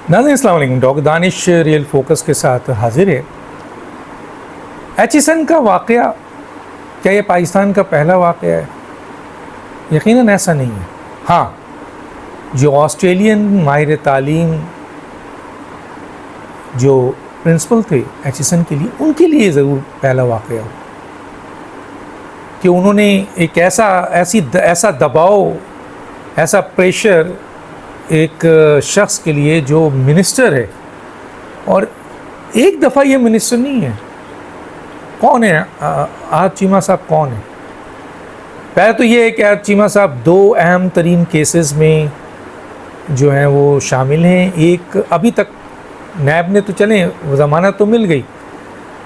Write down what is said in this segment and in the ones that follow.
ناظرین السلام علیکم، ڈاکٹر دانش ریئل فوکس کے ساتھ حاضر ہے۔ ایچیسن کا واقعہ کیا یہ پاکستان کا پہلا واقعہ ہے؟ یقیناً ایسا نہیں ہے۔ ہاں، جو آسٹریلین ماہر تعلیم جو پرنسپل تھے ایچیسن کے لیے، ان کے لیے ضرور پہلا واقعہ ہو کہ انہوں نے ایک ایسا دباؤ، ایسا پریشر ایک شخص کے لیے جو منسٹر ہے، اور ایک دفعہ یہ منسٹر نہیں ہے۔ کون ہے آج چیمہ صاحب؟ کون ہے؟ پہلے تو یہ ہے کہ آج چیمہ صاحب دو اہم ترین کیسز میں جو ہیں وہ شامل ہیں۔ ایک ابھی تک نیب نے تو چلیں ضمانت تو مل گئی،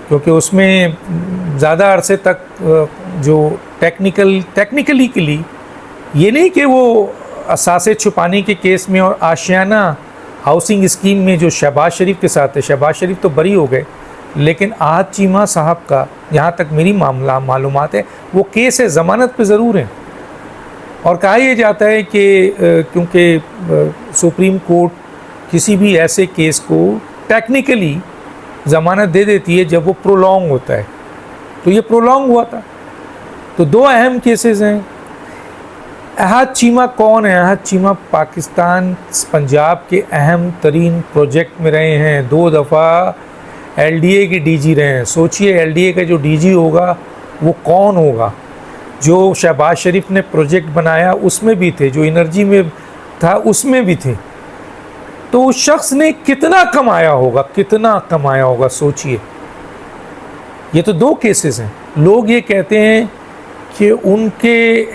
کیونکہ اس میں زیادہ عرصے تک جو ٹیکنیکلی کے لیے یہ نہیں کہ وہ اثاثے چھپانے کے کیس میں اور آشیانہ ہاؤسنگ اسکیم میں جو شہباز شریف کے ساتھ ہے، شہباز شریف تو بری ہو گئے، لیکن آج چیمہ صاحب کا جہاں تک میری معلومات ہے وہ کیس ہے، ضمانت پہ ضرور ہیں۔ اور کہا یہ جاتا ہے کہ کیونکہ سپریم کورٹ کسی بھی ایسے کیس کو ٹیکنیکلی ضمانت دے دیتی ہے جب وہ پرولونگ ہوتا ہے، تو یہ پرولونگ ہوا تھا۔ تو دو اہم کیسز ہیں۔ احد چیمہ کون ہے؟ احد چیمہ پاکستان پنجاب کے اہم ترین پروجیکٹ میں رہے ہیں، 2 دفعہ ایل ڈی اے کے ڈی جی رہے ہیں۔ سوچئے ایل ڈی اے کا جو ڈی جی ہوگا وہ کون ہوگا؟ جو شہباز شریف نے پروجیکٹ بنایا اس میں بھی تھے، جو انرجی میں تھا اس میں بھی تھے۔ تو اس شخص نے کتنا کمایا ہوگا سوچئے۔ یہ تو 2 کیسز ہیں۔ لوگ یہ کہتے ہیں کہ ان کے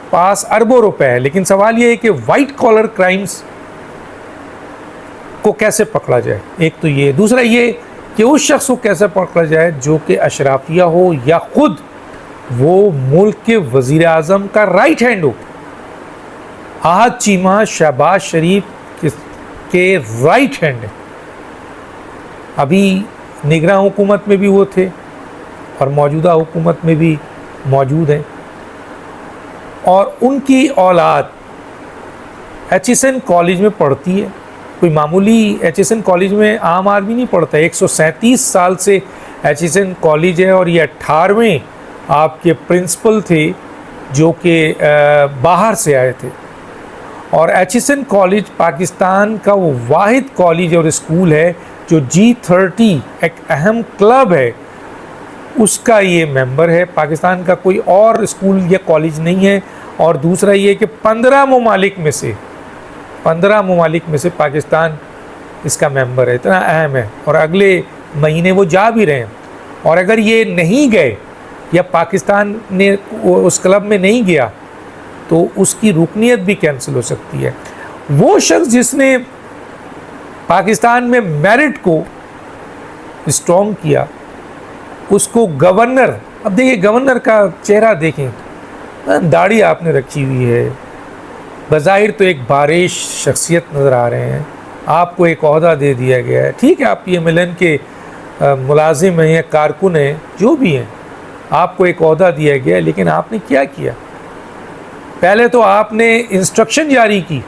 پاس اربوں روپے ہے، لیکن سوال یہ ہے کہ وائٹ کالر کرائمز کو کیسے پکڑا جائے؟ ایک تو یہ، دوسرا یہ کہ اس شخص کو کیسے پکڑا جائے جو کہ اشرافیہ ہو یا خود وہ ملک کے وزیر اعظم کا رائٹ ہینڈ ہو۔ احد چیمہ شہباز شریف کے رائٹ ہینڈ ہے۔ ابھی نگراں حکومت میں بھی وہ تھے اور موجودہ حکومت میں بھی موجود ہیں، اور ان کی اولاد ایچیسن کالج میں پڑھتی ہے۔ کوئی معمولی ایچیسن کالج میں عام آدمی نہیں پڑھتا ہے، 137 سال سے ایچیسن کالج ہے، اور یہ 18ویں آپ کے پرنسپل تھے جو کہ باہر سے آئے تھے۔ اور ایچیسن کالج پاکستان کا وہ واحد کالج اور اسکول ہے جو G30 ایک اہم کلب ہے اس کا یہ ممبر ہے۔ پاکستان کا کوئی اور اسکول یا کالج نہیں ہے۔ اور دوسرا یہ کہ 15 ممالک میں سے پاکستان اس کا ممبر ہے، اتنا اہم ہے، اور اگلے مہینے وہ جا بھی رہے ہیں۔ اور اگر یہ نہیں گئے یا پاکستان نے اس کلب میں نہیں گیا تو اس کی رکنیت بھی کینسل ہو سکتی ہے۔ وہ شخص جس نے پاکستان میں میرٹ کو اسٹرانگ کیا، اس کو گورنر، اب دیکھیں گورنر کا چہرہ دیکھیں، داڑھی آپ نے رکھی ہوئی ہے، بظاہر تو ایک بارش شخصیت نظر آ رہے ہیں، آپ کو ایک عہدہ دے دیا گیا ہے، ٹھیک ہے آپ پی ایم ایل این کے ملازم ہیں یا کارکن ہیں، جو بھی ہیں، آپ کو ایک عہدہ دیا گیا ہے، لیکن آپ نے کیا کیا؟ پہلے تو آپ نے انسٹرکشن جاری کی،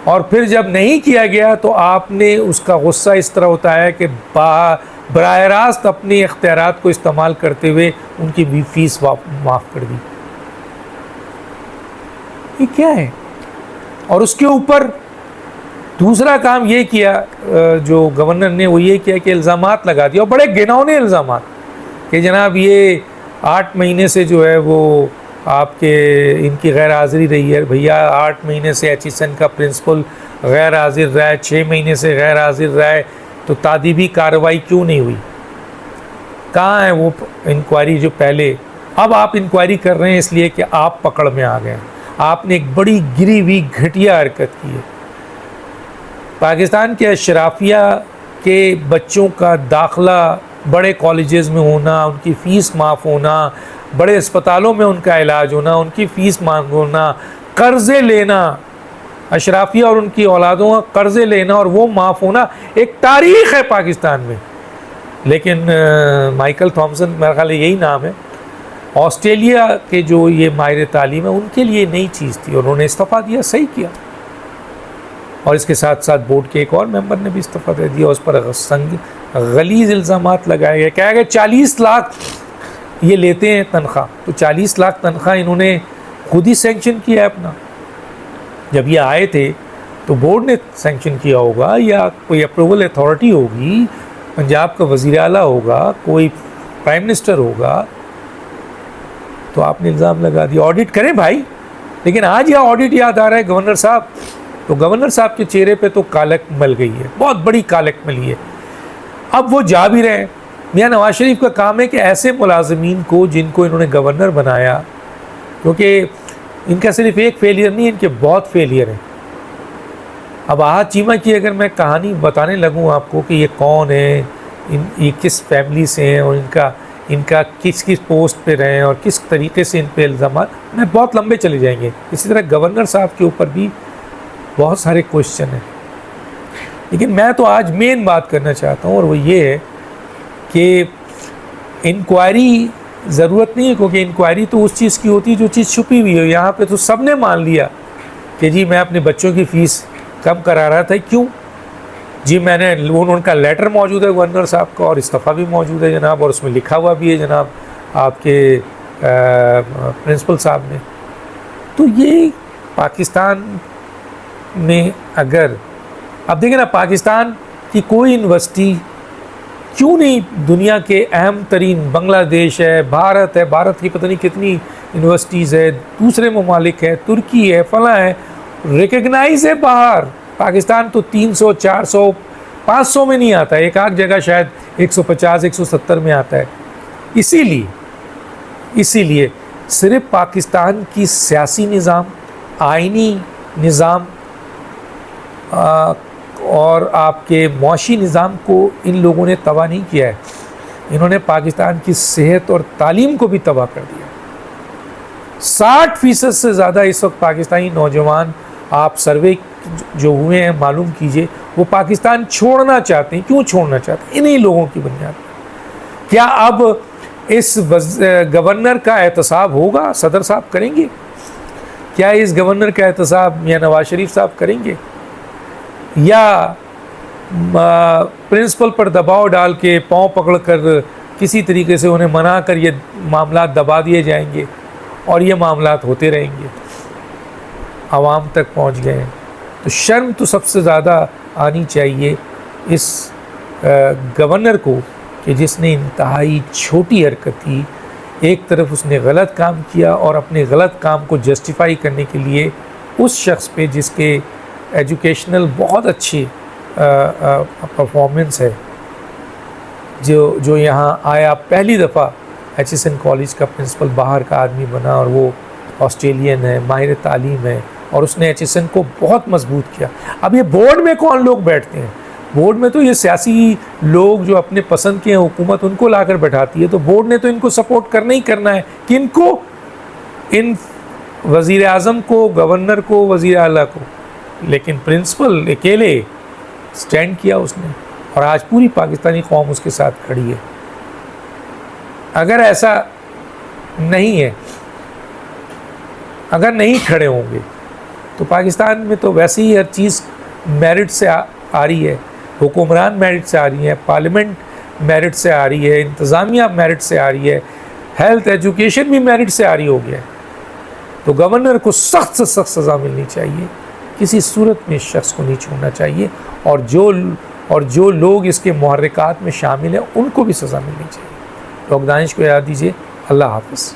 اور پھر جب نہیں کیا گیا تو آپ نے اس کا غصہ اس طرح ہوتا ہے کہ براہ راست اپنے اختیارات کو استعمال کرتے ہوئے ان کی بھی فیس معاف کر دی۔ یہ کیا ہے؟ اور اس کے اوپر دوسرا کام یہ کیا جو گورنر نے، وہ یہ کیا کہ الزامات لگا دیا، اور بڑے گھنونے الزامات، کہ جناب یہ 8 مہینے سے جو ہے وہ آپ کے ان کی غیر حاضری رہی ہے۔ بھیا 8 مہینے سے ایچیسن کا پرنسپل غیر حاضر رہا ہے، 6 مہینے سے غیر حاضر رہا ہے، تو تعدیبی کارروائی کیوں نہیں ہوئی؟ کہاں ہے وہ انکوائری جو پہلے؟ اب آپ انکوائری کر رہے ہیں اس لیے کہ آپ پکڑ میں آ گئے، آپ نے ایک بڑی گری ہوئی گھٹیا حرکت کی ہے۔ پاکستان کے اشرافیہ کے بچوں کا داخلہ بڑے کالجز میں ہونا، ان کی فیس معاف ہونا، بڑے اسپتالوں میں ان کا علاج ہونا، ان کی فیس معاف ہونا، قرضے لینا، اشرافیہ اور ان کی اولادوں کا قرضے لینا اور وہ معاف ہونا ایک تاریخ ہے پاکستان میں۔ لیکن مائیکل تھامسن، میرا خیال ہے یہی نام ہے، آسٹریلیا کے جو یہ ماہر تعلیم ہے ان کے لیے نئی چیز تھی، اور انہوں نے استعفیٰ دیا، صحیح کیا۔ اور اس کے ساتھ ساتھ بورڈ کے ایک اور ممبر نے بھی استعفیٰ دے دیا. اس پر غلیظ الزامات لگائے گئے. کہا گیا 40 لاکھ یہ لیتے ہیں تنخواہ. تو 40 لاکھ تنخواہ انہوں نے خود ہی سینکشن کیا ہے اپنا. جب یہ آئے تھے تو بورڈ نے سینکشن کیا ہوگا یا کوئی اپروول اتھارٹی ہوگی, پنجاب کا وزیر اعلیٰ ہوگا, کوئی پرائم منسٹر ہوگا, تو آپ نے الزام لگا دیا. آڈٹ کریں بھائی. لیکن آج یہ آڈٹ یاد آ رہا ہے گورنر صاحب, تو گورنر صاحب کے چہرے پہ تو کالک مل گئی ہے, بہت بڑی کالک ملی ہے. اب وہ جا بھی رہے ہیں. میاں نواز شریف کا کام ہے کہ ایسے ملازمین کو جن کو انہوں نے گورنر بنایا, کیونکہ ان کا صرف ایک فیلئر نہیں, ان کے بہت فیلئر ہیں. اب آہا چیمہ کی اگر میں کہانی بتانے لگوں آپ کو کہ یہ کون ہے, یہ کس فیملی سے ہیں, اور ان کا کس پوسٹ پہ رہے ہیں, اور کس طریقے سے ان پہ الزامات, میں بہت لمبے چلے جائیں گے. اسی طرح گورنر صاحب کے اوپر بھی بہت سارے کوشچن ہیں. لیکن میں تو آج مین بات کرنا چاہتا ہوں, اور وہ یہ ہے کہ انکوائری ضرورت نہیں ہے, کیونکہ انکوائری تو اس چیز کی ہوتی ہے جو چیز چھپی ہوئی ہو. یہاں پہ تو سب نے مان لیا کہ جی میں اپنے بچوں کی فیس کم کرا رہا تھا. کیوں جی؟ میں نے ان کا لیٹر موجود ہے گورنر صاحب کا, اور استعفیٰ بھی موجود ہے جناب, اور اس میں لکھا ہوا بھی ہے جناب آپ کے پرنسپل صاحب نے. تو یہ پاکستان میں اگر اب دیکھیں نا, پاکستان کی کوئی یونیورسٹی کیوں نہیں, دنیا کے اہم ترین بنگلہ دیش ہے, بھارت ہے, بھارت کی پتہ نہیں کتنی یونیورسٹیز ہے, دوسرے ممالک ہے, ترکی ہے, فلاں ہے, ریکگنائز ہے باہر. پاکستان تو 300 400 500 میں نہیں آتا ہے, ایک آدھ جگہ شاید 150 170 میں آتا ہے. اسی لیے صرف پاکستان کی سیاسی نظام, آئینی نظام اور آپ کے معاشی نظام کو ان لوگوں نے تباہ نہیں کیا ہے, انہوں نے پاکستان کی صحت اور تعلیم کو بھی تباہ کر دیا. 60% سے زیادہ اس وقت پاکستانی نوجوان, آپ سروے جو ہوئے ہیں معلوم کیجئے, وہ پاکستان چھوڑنا چاہتے ہیں. کیوں چھوڑنا چاہتے ہیں؟ انہی لوگوں کی بنیاد پر. کیا اب اس گورنر کا احتساب ہوگا؟ صدر صاحب کریں گے؟ کیا اس گورنر کا احتساب میاں نواز شریف صاحب کریں گے؟ یا پرنسپل پر دباؤ ڈال کے پاؤں پکڑ کر کسی طریقے سے انہیں منا کر یہ معاملات دبا دیے جائیں گے, اور یہ معاملات ہوتے رہیں گے, عوام تک پہنچ گئے ہیں؟ تو شرم تو سب سے زیادہ آنی چاہیے اس گورنر کو کہ جس نے انتہائی چھوٹی حرکت کی. ایک طرف اس نے غلط کام کیا, اور اپنے غلط کام کو جسٹیفائی کرنے کے لیے اس شخص پہ جس کے ایجوکیشنل بہت اچھی پرفارمنس ہے, جو یہاں آیا پہلی دفعہ ایچ کالج کا پرنسپل, باہر کا آدمی بنا, اور وہ آسٹریلین ہے, ماہر تعلیم ہے, اور اس نے ایچ کو بہت مضبوط کیا. اب یہ بورڈ میں کون لوگ بیٹھتے ہیں؟ بورڈ میں تو یہ سیاسی لوگ جو اپنے پسند کے ہیں, حکومت ان کو لا کر بیٹھاتی ہے. تو بورڈ نے تو ان کو سپورٹ کرنا ہی کرنا ہے. کن کو؟ ان وزیر اعظم کو, گورنر کو, وزیر اعلیٰ کو. لیکن پرنسپل اکیلے سٹینڈ کیا اس نے, اور آج پوری پاکستانی قوم اس کے ساتھ کھڑی ہے. اگر ایسا نہیں ہے, اگر نہیں کھڑے ہوں گے, تو پاکستان میں تو ویسے ہی ہر چیز میرٹ سے آ رہی ہے, حکمران میرٹ سے آ رہی ہے, پارلیمنٹ میرٹ سے آ رہی ہے, انتظامیہ میرٹ سے آ رہی ہے, ہیلتھ ایجوکیشن بھی میرٹ سے آ رہی ہو گیا ہے. تو گورنر کو سخت سے سخت سزا ملنی چاہیے, کسی صورت میں اس شخص کو نہیں چھوڑنا چاہیے, اور جو لوگ اس کے محرکات میں شامل ہیں ان کو بھی سزا ملنی چاہیے. ڈاکٹر دانش کو یاد دیجیے. اللہ حافظ.